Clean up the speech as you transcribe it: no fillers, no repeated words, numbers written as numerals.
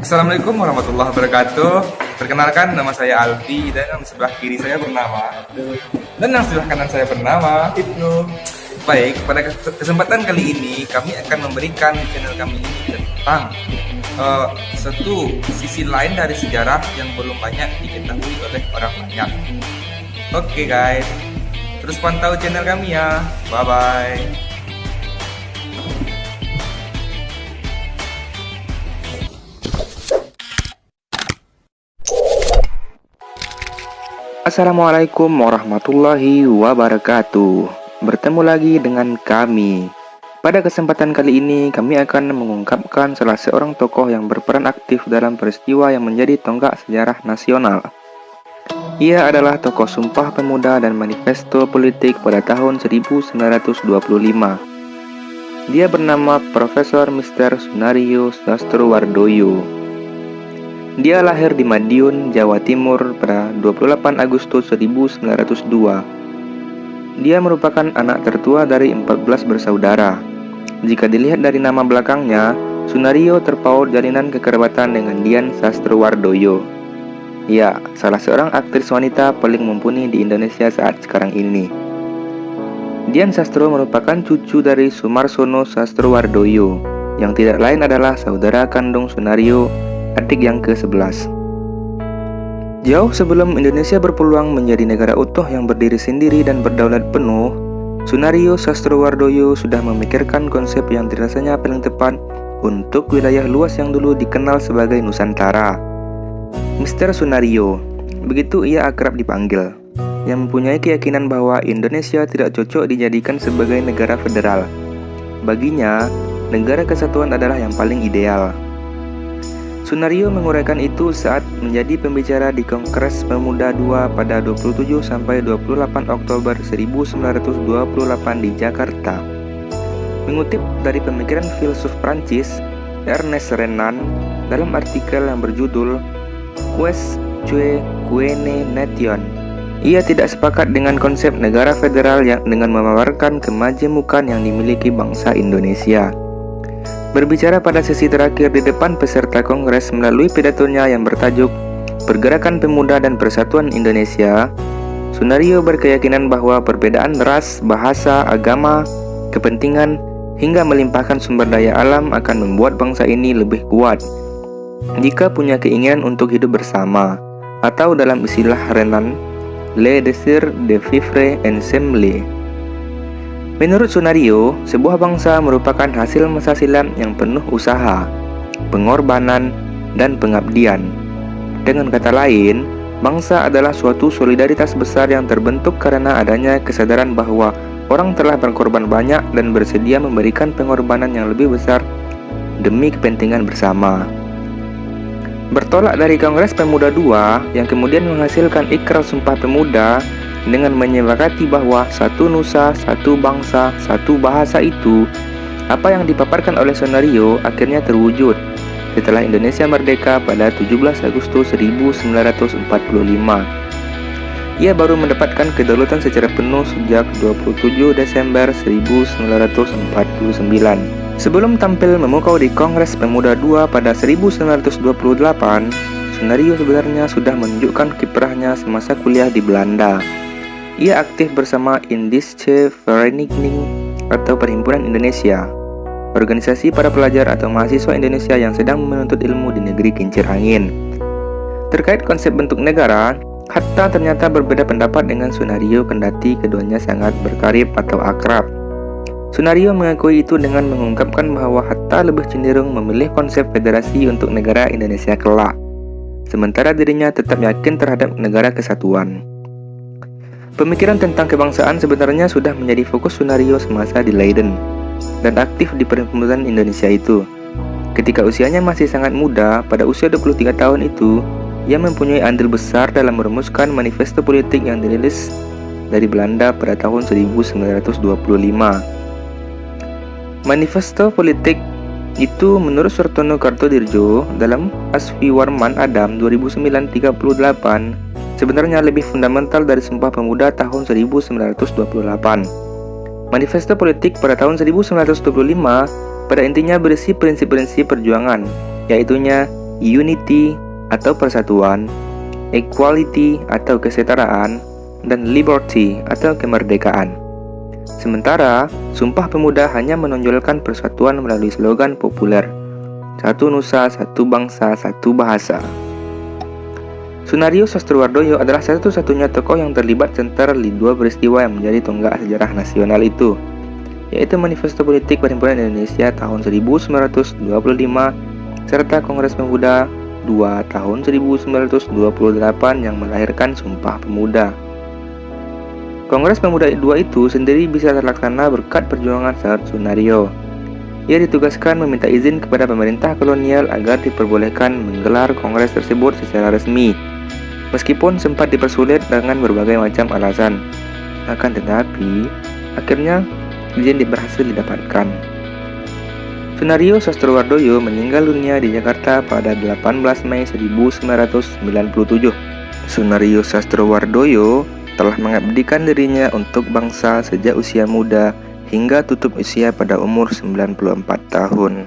Assalamualaikum warahmatullahi wabarakatuh. Perkenalkan, nama saya Alfi dan yang sebelah kiri saya sebelah kanan saya bernama Ibnu. Baik, pada kesempatan kali ini kami akan memberikan di channel kami ini tentang satu sisi lain dari sejarah yang belum banyak diketahui oleh orang banyak. Oke guys, terus pantau channel kami ya. Bye bye. Assalamualaikum warahmatullahi wabarakatuh. Bertemu lagi dengan kami. Pada kesempatan kali ini kami akan mengungkapkan salah seorang tokoh yang berperan aktif dalam peristiwa yang menjadi tonggak sejarah nasional. Ia adalah tokoh Sumpah Pemuda dan Manifesto Politik pada tahun 1925. Dia bernama Profesor Mr. Soenarjo Sastrowardoyo. Dia lahir di Madiun, Jawa Timur pada 28 Agustus 1902. Dia merupakan anak tertua dari 14 bersaudara. Jika dilihat dari nama belakangnya, Soenarjo terpaut jalinan kekerabatan dengan Dian Sastrowardoyo. Ya, salah seorang aktris wanita paling mumpuni di Indonesia saat sekarang ini. Dian Sastro merupakan cucu dari Sumarsono Sastrowardoyo, yang tidak lain adalah saudara kandung Soenarjo, adik yang ke-11. Jauh sebelum Indonesia berpeluang menjadi negara utuh yang berdiri sendiri dan berdaulat penuh, Soenarjo Sastrowardoyo sudah memikirkan konsep yang dirasanya paling tepat untuk wilayah luas yang dulu dikenal sebagai Nusantara. Mr. Soenarjo, begitu ia akrab dipanggil, yang mempunyai keyakinan bahwa Indonesia tidak cocok dijadikan sebagai negara federal. Baginya, negara kesatuan adalah yang paling ideal. Soenarjo menguraikan itu saat menjadi pembicara di Kongres Pemuda II pada 27 sampai 28 Oktober 1928 di Jakarta. Mengutip dari pemikiran filsuf Prancis Ernest Renan dalam artikel yang berjudul Quoique une nation, ia tidak sepakat dengan konsep negara federal yang dengan memaparkan kemajemukan yang dimiliki bangsa Indonesia. Berbicara pada sesi terakhir di depan peserta kongres melalui pidatonya yang bertajuk Pergerakan Pemuda dan Persatuan Indonesia, Soenarjo berkeyakinan bahwa perbedaan ras, bahasa, agama, kepentingan, hingga melimpahkan sumber daya alam akan membuat bangsa ini lebih kuat jika punya keinginan untuk hidup bersama, atau dalam istilah Renan, le désir de vivre ensemble. Menurut Soenarjo, sebuah bangsa merupakan hasil masa silam yang penuh usaha, pengorbanan, dan pengabdian. Dengan kata lain, bangsa adalah suatu solidaritas besar yang terbentuk karena adanya kesadaran bahwa orang telah berkorban banyak dan bersedia memberikan pengorbanan yang lebih besar demi kepentingan bersama. Bertolak dari Kongres Pemuda II yang kemudian menghasilkan Ikrar Sumpah Pemuda, dengan menyepakati bahwa satu nusa, satu bangsa, satu bahasa itu, apa yang dipaparkan oleh Soenarjo akhirnya terwujud setelah Indonesia merdeka pada 17 Agustus 1945. Ia baru mendapatkan kedaulatan secara penuh sejak 27 Desember 1949. Sebelum tampil memukau di Kongres Pemuda II pada 1928, Soenarjo sebenarnya sudah menunjukkan kiprahnya semasa kuliah di Belanda. Ia aktif bersama Indische Vereniging atau Perhimpunan Indonesia, organisasi para pelajar atau mahasiswa Indonesia yang sedang menuntut ilmu di negeri kincir angin. Terkait konsep bentuk negara, Hatta ternyata berbeda pendapat dengan Soenarjo kendati keduanya sangat berkarib atau akrab. Soenarjo mengakui itu dengan mengungkapkan bahwa Hatta lebih cenderung memilih konsep federasi untuk negara Indonesia kelak, sementara dirinya tetap yakin terhadap negara kesatuan. Pemikiran tentang kebangsaan sebenarnya sudah menjadi fokus Soenarjo semasa di Leiden dan aktif di Perhimpunan Indonesia itu. Ketika usianya masih sangat muda, pada usia 23 tahun itu, ia mempunyai andil besar dalam merumuskan manifesto politik yang dirilis dari Belanda pada tahun 1925. Manifesto politik itu menurut Surtono Kartodirjo dalam Asfiwarman Adam 2938 sebenarnya lebih fundamental dari Sumpah Pemuda tahun 1928. Manifesto politik pada tahun 1925 pada intinya berisi prinsip-prinsip perjuangan, yaitunya unity atau persatuan, equality atau kesetaraan, dan liberty atau kemerdekaan. Sementara, Sumpah Pemuda hanya menonjolkan persatuan melalui slogan populer, satu nusa, satu bangsa, satu bahasa. Sunario Sastrowardoyo adalah satu-satunya tokoh yang terlibat sentral di dua peristiwa yang menjadi tonggak sejarah nasional itu, yaitu Manifesto Politik Perhimpunan Indonesia tahun 1925 serta Kongres Pemuda II tahun 1928 yang melahirkan Sumpah Pemuda. Kongres Pemuda II itu sendiri bisa terlaksana berkat perjuangan Saud Sunario. Ia ditugaskan meminta izin kepada pemerintah kolonial agar diperbolehkan menggelar kongres tersebut secara resmi, meskipun sempat dipersulit dengan berbagai macam alasan. Akan tetapi, akhirnya izin berhasil didapatkan. Sunario Sastrowardoyo meninggal dunia di Jakarta pada 18 Mei 1997. Sunario Sastrowardoyo telah mengabdikan dirinya untuk bangsa sejak usia muda hingga tutup usia pada umur 94 tahun.